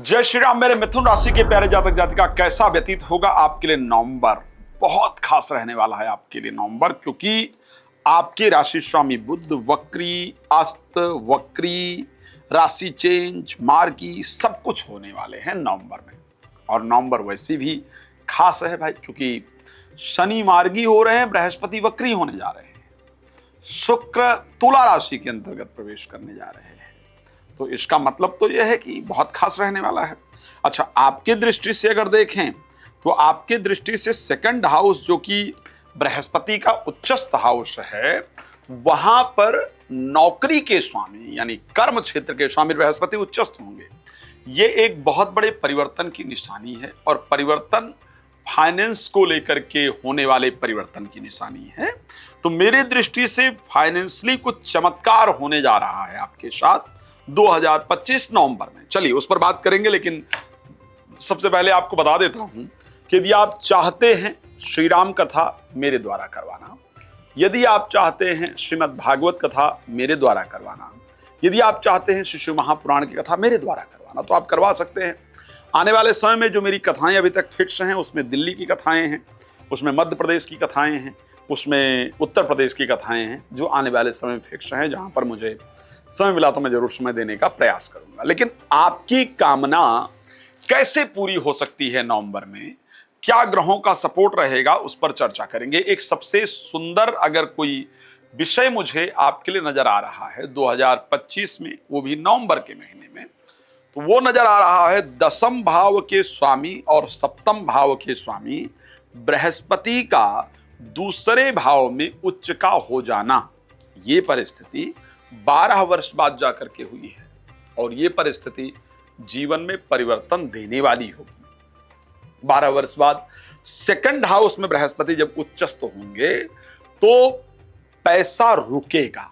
जय श्री राम। मेरे मिथुन राशि के प्यारे जातक जातिका, कैसा व्यतीत होगा आपके लिए नवंबर? बहुत खास रहने वाला है आपके लिए नवंबर, क्योंकि आपके राशि स्वामी बुध वक्री, अस्त वक्री, राशि चेंज, मार्गी, सब कुछ होने वाले हैं नवंबर में। और नवंबर वैसे भी खास है भाई, क्योंकि शनि मार्गी हो रहे हैं, बृहस्पति वक्री होने जा रहे हैं, शुक्र तुला राशि के अंतर्गत प्रवेश करने जा रहे हैं। तो इसका मतलब तो यह है कि बहुत खास रहने वाला है। अच्छा, आपके दृष्टि से अगर देखें तो आपके दृष्टि से सेकंड हाउस, जो कि बृहस्पति का उच्चस्थ हाउस है, वहां पर नौकरी के स्वामी यानी कर्म क्षेत्र के स्वामी बृहस्पति उच्चस्थ होंगे। ये एक बहुत बड़े परिवर्तन की निशानी है, और परिवर्तन फाइनेंस को लेकर के होने वाले परिवर्तन की निशानी है। तो मेरे दृष्टि से फाइनेंशियली कुछ चमत्कार होने जा रहा है आपके साथ 2025 नवंबर में। चलिए उस पर बात करेंगे, लेकिन सबसे पहले आपको बता देता हूं कि यदि आप चाहते हैं श्री राम कथा मेरे द्वारा करवाना, यदि आप चाहते हैं श्रीमद् भागवत कथा मेरे द्वारा करवाना, यदि आप चाहते हैं शिव महापुराण की कथा मेरे द्वारा करवाना, तो आप करवा सकते हैं। आने वाले समय में जो मेरी कथाएं अभी तक फिक्स हैं, उसमें दिल्ली की कथाएं हैं, उसमें मध्य प्रदेश की कथाएं हैं, उसमें उत्तर प्रदेश की कथाएं हैं, जो आने वाले समय में फिक्स हैं। जहां पर मुझे समय मिला तो मैं जरूर समय देने का प्रयास करूंगा। लेकिन आपकी कामना कैसे पूरी हो सकती है नवंबर में, क्या ग्रहों का सपोर्ट रहेगा, उस पर चर्चा करेंगे। एक सबसे सुंदर अगर कोई विषय मुझे आपके लिए नजर आ रहा है 2025 में, वो भी नवंबर के महीने में, तो वो नजर आ रहा है दसम भाव के स्वामी और सप्तम भाव के स्वामी बृहस्पति का दूसरे भाव में उच्च का हो जाना। ये परिस्थिति 12 वर्ष बाद जाकर के हुई है, और ये परिस्थिति जीवन में परिवर्तन देने वाली होगी। 12 वर्ष बाद सेकंड हाउस में बृहस्पति जब उच्चस्थ होंगे तो पैसा रुकेगा।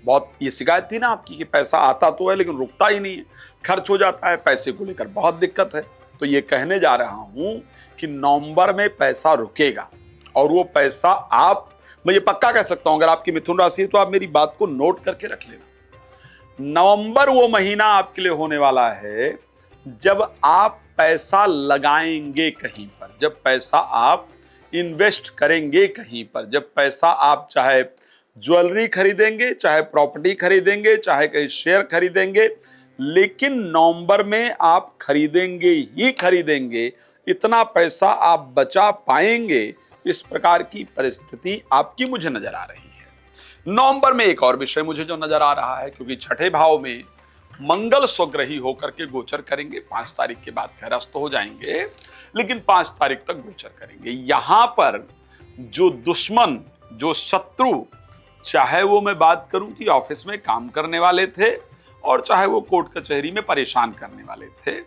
बहुत ये शिकायत थी ना आपकी कि पैसा आता तो है लेकिन रुकता ही नहीं है, खर्च हो जाता है, पैसे को लेकर बहुत दिक्कत है। तो ये कहने जा रहा हूं कि नवंबर में पैसा रुकेगा, और वो पैसा मैं ये पक्का कह सकता हूं, अगर आपकी मिथुन राशि है तो आप मेरी बात को नोट करके रख लेना। नवंबर वो महीना आपके लिए होने वाला है जब आप पैसा लगाएंगे कहीं पर, जब पैसा आप इन्वेस्ट करेंगे कहीं पर, जब पैसा आप चाहे ज्वेलरी खरीदेंगे, चाहे प्रॉपर्टी खरीदेंगे, चाहे कहीं शेयर खरीदेंगे, लेकिन नवंबर में आप खरीदेंगे ही खरीदेंगे। इतना पैसा आप बचा पाएंगे, इस प्रकार की परिस्थिति आपकी मुझे नजर आ रही है। नवंबर में एक और विषय मुझे जो नजर आ रहा है, क्योंकि छठे भाव में मंगल स्वग्रही होकर के गोचर करेंगे। 5 तारीख के बाद खैरस्त हो जाएंगे, लेकिन 5 तारीख तक गोचर करेंगे। यहां पर जो दुश्मन, जो शत्रु, चाहे वो मैं बात करूं कि ऑफिस में काम करने वाले थे, और चाहे वो कोर्ट कचहरी में परेशान करने वाले थे,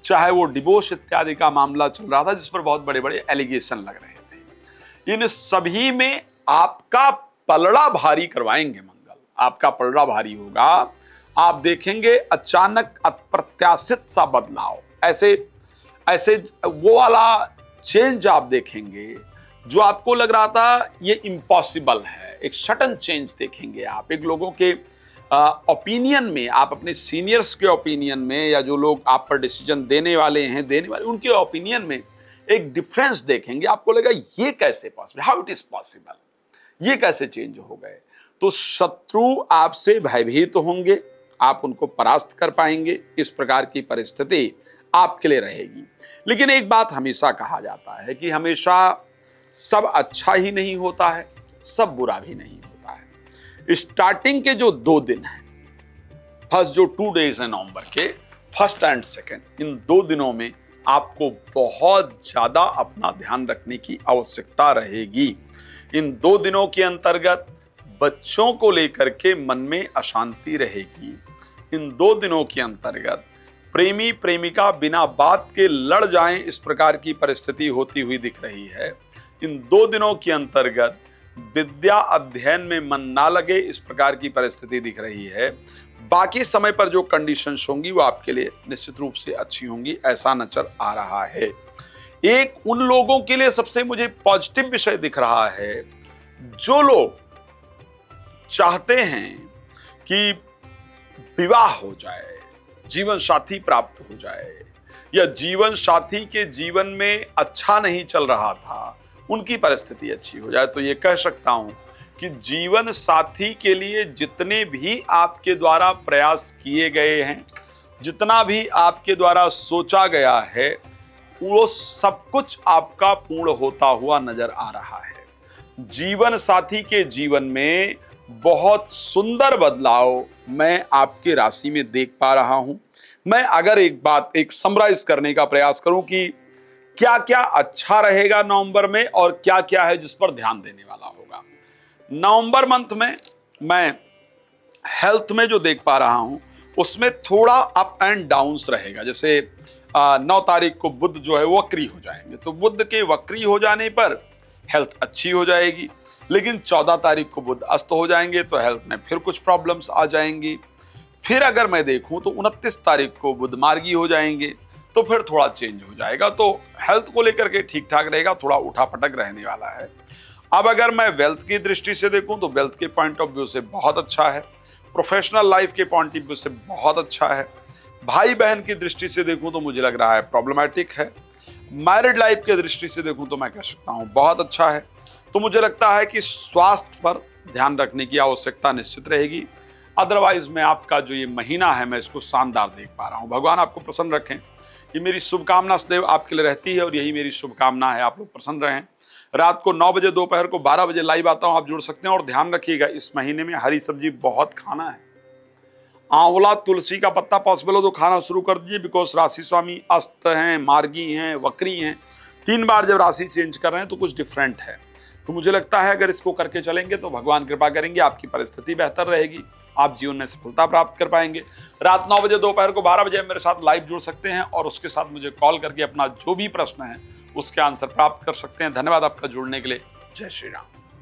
चाहे वो डिवोर्स इत्यादि का मामला चल रहा था जिस पर बहुत बड़े बड़े एलिगेशन लग रहे थे, इन सभी में आपका पलड़ा भारी करवाएंगे मंगल। आपका पलड़ा भारी होगा। आप देखेंगे अचानक अप्रत्याशित सा बदलाव, ऐसे वो वाला चेंज आप देखेंगे जो आपको लग रहा था ये इम्पॉसिबल है। एक सडन चेंज देखेंगे आप, एक लोगों के ओपिनियन में, आप अपने सीनियर्स के ओपिनियन में, या जो लोग आप पर डिसीजन देने वाले, उनके ओपिनियन में एक डिफरेंस देखेंगे। आपको लगेगा ये कैसे possible, how it is possible, ये कैसे चेंज हो गए। तो शत्रु आपसे भयभीत होंगे, आप उनको परास्त कर पाएंगे। इस प्रकार की परिस्थिति आपके लिए रहेगी। लेकिन एक बात हमेशा कहा जाता है कि हमेशा सब अच्छा ही नहीं होता है, सब बुरा भी नहीं होता है। स्टार्टिंग के जो 2 दिन हैं, फर्स्ट जो 2 डेज हैं नवंबर के, फर्स्ट एंड सेकेंड, इन 2 दिनों में आपको बहुत ज्यादा अपना ध्यान रखने की आवश्यकता रहेगी। इन 2 दिनों के अंतर्गत बच्चों को लेकर के मन में अशांति रहेगी। इन 2 दिनों के अंतर्गत प्रेमी प्रेमिका बिना बात के लड़ जाएं, इस प्रकार की परिस्थिति होती हुई दिख रही है। इन 2 दिनों के अंतर्गत विद्या अध्ययन में मन ना लगे, इस प्रकार की परिस्थिति दिख रही है। बाकी समय पर जो कंडीशंस होंगी वो आपके लिए निश्चित रूप से अच्छी होंगी, ऐसा नजर आ रहा है। एक उन लोगों के लिए सबसे मुझे पॉजिटिव विषय दिख रहा है जो लोग चाहते हैं कि विवाह हो जाए, जीवन साथी प्राप्त हो जाए, या जीवन साथी के जीवन में अच्छा नहीं चल रहा था, उनकी परिस्थिति अच्छी हो जाए, तो ये कह सकता हूं कि जीवन साथी के लिए जितने भी आपके द्वारा प्रयास किए गए हैं, जितना भी आपके द्वारा सोचा गया है, वो सब कुछ आपका पूर्ण होता हुआ नजर आ रहा है। जीवन साथी के जीवन में बहुत सुंदर बदलाव मैं आपके राशि में देख पा रहा हूं। मैं अगर एक समराइज करने का प्रयास करूं कि क्या क्या अच्छा रहेगा नवंबर में और क्या क्या है जिस पर ध्यान देने वाला होगा। नवंबर मंथ में मैं हेल्थ में जो देख पा रहा हूं उसमें थोड़ा अप एंड डाउन्स रहेगा। जैसे 9 तारीख को बुध जो है वक्री हो जाएंगे, तो बुध के वक्री हो जाने पर हेल्थ अच्छी हो जाएगी, लेकिन 14 तारीख को बुध अस्त हो जाएंगे तो हेल्थ में फिर कुछ प्रॉब्लम्स आ जाएंगी। फिर अगर मैं देखूं तो 29 तारीख को बुध मार्गी हो जाएंगे तो फिर थोड़ा चेंज हो जाएगा, तो हेल्थ को लेकर के ठीक ठाक रहेगा, थोड़ा उठापटक रहने वाला है। अब अगर मैं वेल्थ की दृष्टि से देखूं तो वेल्थ के पॉइंट ऑफ व्यू से बहुत अच्छा है, प्रोफेशनल लाइफ के पॉइंट ऑफ व्यू से बहुत अच्छा है। भाई बहन की दृष्टि से देखूं तो मुझे लग रहा है प्रॉब्लमैटिक है। मैरिड लाइफ की दृष्टि से देखूं तो मैं कह सकता हूं बहुत अच्छा है। तो मुझे लगता है कि स्वास्थ्य पर ध्यान रखने की आवश्यकता निश्चित रहेगी। अदरवाइज मैं आपका जो ये महीना है मैं इसको शानदार देख पा रहा हूं। भगवान आपको प्रसन्न रखें, ये मेरी शुभकामना सदैव आपके लिए रहती है और यही मेरी शुभकामना है, आप लोग प्रसन्न रहें। रात को 9 बजे, दोपहर को 12 बजे लाइव आता हूं, आप जुड़ सकते हैं। और ध्यान रखिएगा इस महीने में हरी सब्जी बहुत खाना है। आंवला, तुलसी का पत्ता पॉसिबल हो तो खाना शुरू कर दीजिए, बिकॉज राशि स्वामी अस्त हैं, मार्गी हैं, वक्री हैं। 3 बार जब राशि चेंज कर रहे हैं तो कुछ डिफरेंट है। तो मुझे लगता है अगर इसको करके चलेंगे तो भगवान कृपा करेंगे, आपकी परिस्थिति बेहतर रहेगी, आप जीवन में सफलता प्राप्त कर पाएंगे। रात 9 बजे, दोपहर को 12 बजे मेरे साथ लाइव जुड़ सकते हैं और उसके साथ मुझे कॉल करके अपना जो भी प्रश्न है उसके आंसर प्राप्त कर सकते हैं। धन्यवाद आपका जुड़ने के लिए। जय श्री राम।